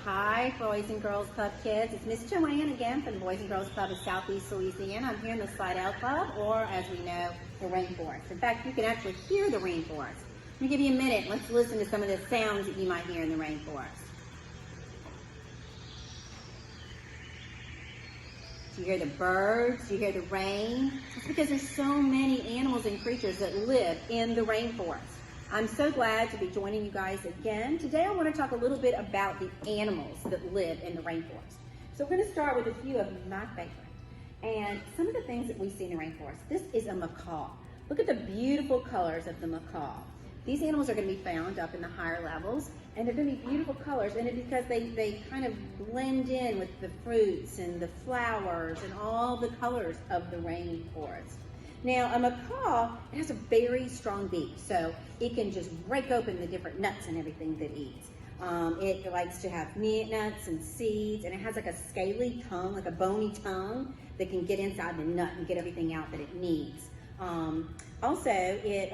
Hi, Boys and Girls Club kids. It's Miss JoAnne again from the Boys and Girls Club of Southeast Louisiana. I'm here in the Slidell Club, or as we know, the rainforest. In fact, you can actually hear the rainforest. Let me give you a minute. Let's listen to some of the sounds that you might hear in the rainforest. Do you hear the birds? Do you hear the rain? It's because there's so many animals and creatures that live in the rainforest. I'm so glad to be joining you guys again. Today I want to talk a little bit about the animals that live in the rainforest. So we're going to start with a few of my favorites. And some of the things that we see in the rainforest. This is a macaw. Look at the beautiful colors of the macaw. These animals are going to be found up in the higher levels, and they're going to be beautiful colors, and it's because they kind of blend in with the fruits and the flowers and all the colors of the rainforest. Now, a macaw has a very strong beak, so it can just break open the different nuts and everything that it eats. It likes to have nuts and seeds, and it has like a scaly tongue, like a bony tongue that can get inside the nut and get everything out that it needs. Also, they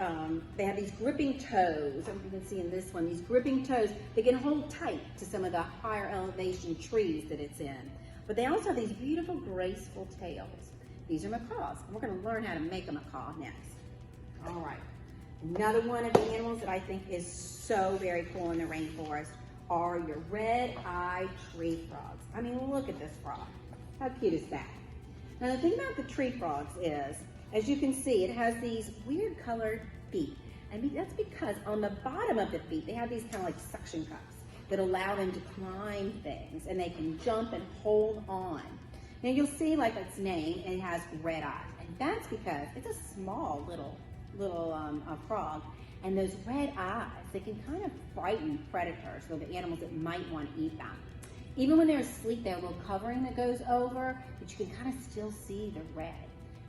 have these gripping toes. I don't know if you can see in this one, these gripping toes, they can hold tight to some of the higher elevation trees that it's in. But they also have these beautiful, graceful tails. These are macaws. We're going to learn how to make a macaw next. All right. Another one of the animals that I think is so very cool in the rainforest are your red-eyed tree frogs. I mean, look at this frog. How cute is that? Now, the thing about the tree frogs is, as you can see, it has these weird colored feet. And that's because on the bottom of the feet, they have these kind of like suction cups that allow them to climb things, and they can jump and hold on. Now you'll see like its name, it has red eyes, and that's because it's a small little frog, and those red eyes, they can kind of frighten predators, so the animals that might want to eat them. Even when they're asleep, they have a little covering that goes over, but you can kind of still see the red.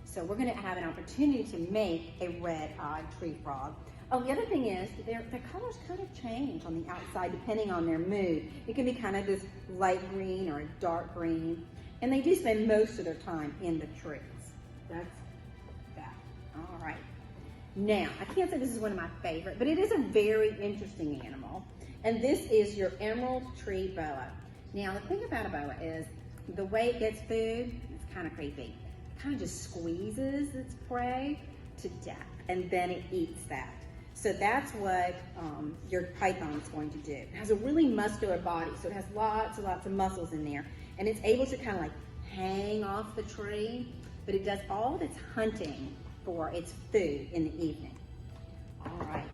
So we're going to have an opportunity to make a red-eyed tree frog. Oh, the other thing is their colors kind of change on the outside depending on their mood. It can be kind of this light green or a dark green. And they do spend most of their time in the trees. That's that. All right. Now, I can't say this is one of my favorite, but it is a very interesting animal. And this is your emerald tree boa. Now, the thing about a boa is the way it gets food, it's kind of creepy. It kind of just squeezes its prey to death, and then it eats that. So that's what your python is going to do. It has a really muscular body, so it has lots and lots of muscles in there. And it's able to kind of like hang off the tree, but it does all of its hunting for its food in the evening. All right.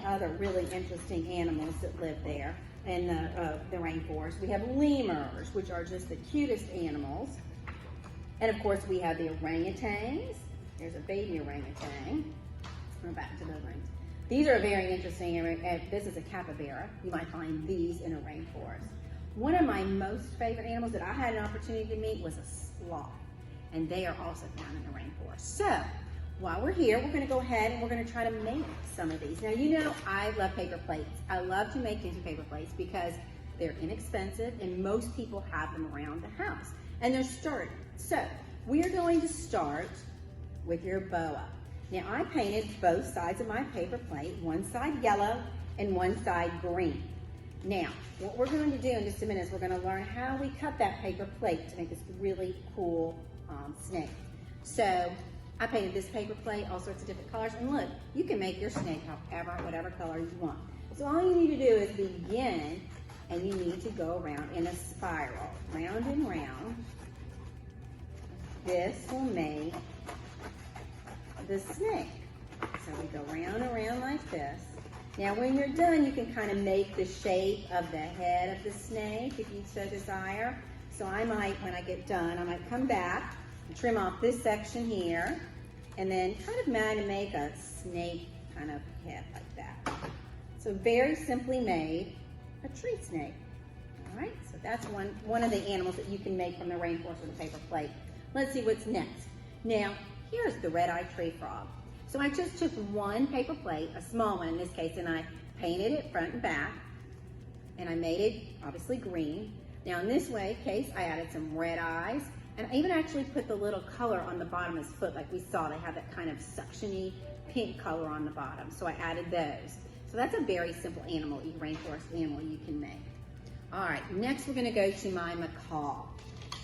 Other really interesting animals that live there in the rainforest. We have lemurs, which are just the cutest animals. And of course we have the orangutans. There's a baby orangutan. We're back to the orangutans. These are very interesting. This is a capybara. You might find these in a rainforest. One of my most favorite animals that I had an opportunity to meet was a sloth. And they are also found in the rainforest. So, while we're here, we're going to go ahead and we're going to try to make some of these. Now, you know I love paper plates. I love to make these paper plates because they're inexpensive and most people have them around the house. And they're sturdy. So, we are going to start with your boa. Now, I painted both sides of my paper plate, one side yellow and one side green. Now, what we're going to do in just a minute is we're going to learn how we cut that paper plate to make this really cool snake. So, I painted this paper plate, all sorts of different colors, and look, you can make your snake whatever color you want. So all you need to do is begin, and you need to go around in a spiral, round and round. This will make the snake. So we go round and round like this. Now when you're done, you can kind of make the shape of the head of the snake if you so desire. So I might, when I get done, I might come back and trim off this section here and then kind of make a snake kind of head like that. So very simply made a tree snake. All right, so that's one of the animals that you can make from the rainforest with a paper plate. Let's see what's next. Now, here's the red-eyed tree frog. So I just took one paper plate, a small one in this case, and I painted it front and back, and I made it obviously green. Now in this case, I added some red eyes, and I even actually put the little color on the bottom of his foot, like we saw. They have that kind of suction-y pink color on the bottom, so I added those. So that's a very simple animal, rainforest animal you can make. All right, next we're gonna go to my macaw.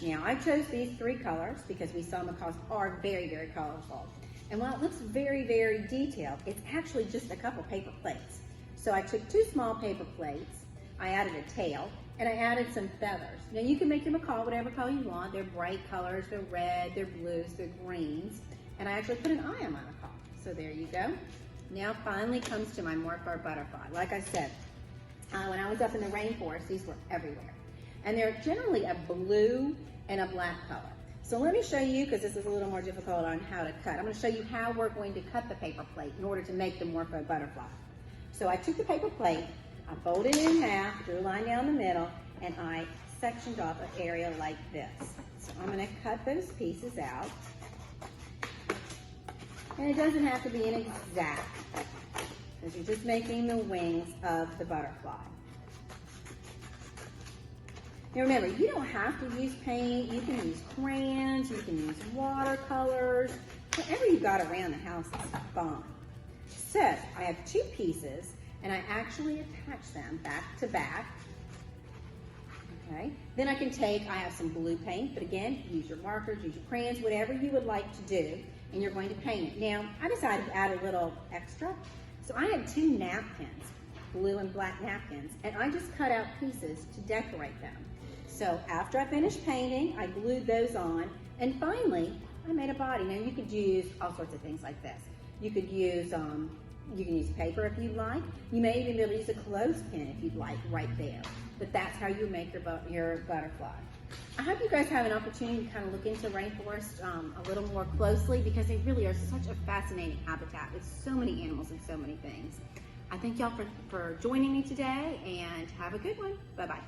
Now I chose these 3 colors because we saw macaws are very, very colorful. And while it looks very, very detailed, it's actually just a couple paper plates. So I took 2 small paper plates, I added a tail, and I added some feathers. Now you can make your macaw whatever color you want. They're bright colors, they're red, they're blues, they're greens. And I actually put an eye on my macaw. So there you go. Now finally comes to my morpho butterfly. Like I said, when I was up in the rainforest, these were everywhere. And they're generally a blue and a black color. So let me show you, because this is a little more difficult on how to cut. I'm going to show you how we're going to cut the paper plate in order to make the morpho butterfly. So I took the paper plate, I folded it in half, drew a line down the middle, and I sectioned off an area like this. So I'm going to cut those pieces out. And it doesn't have to be an exact, because you're just making the wings of the butterfly. Now remember, you don't have to use paint. You can use crayons, you can use watercolors, whatever you got around the house is fine. So I have 2 pieces, and I actually attach them back to back. Okay. Then I have some blue paint, but again, use your markers, use your crayons, whatever you would like to do, and you're going to paint it. Now, I decided to add a little extra. So I have 2 napkins, blue and black napkins, and I just cut out pieces to decorate them. So after I finished painting, I glued those on, and finally, I made a body. Now you could use all sorts of things like this. You could use, you can use paper if you'd like. You may even be able to use a clothespin if you'd like right there. But that's how you make your butterfly. I hope you guys have an opportunity to kind of look into rainforest a little more closely, because they really are such a fascinating habitat with so many animals and so many things. I thank y'all for joining me today, and have a good one. Bye-bye.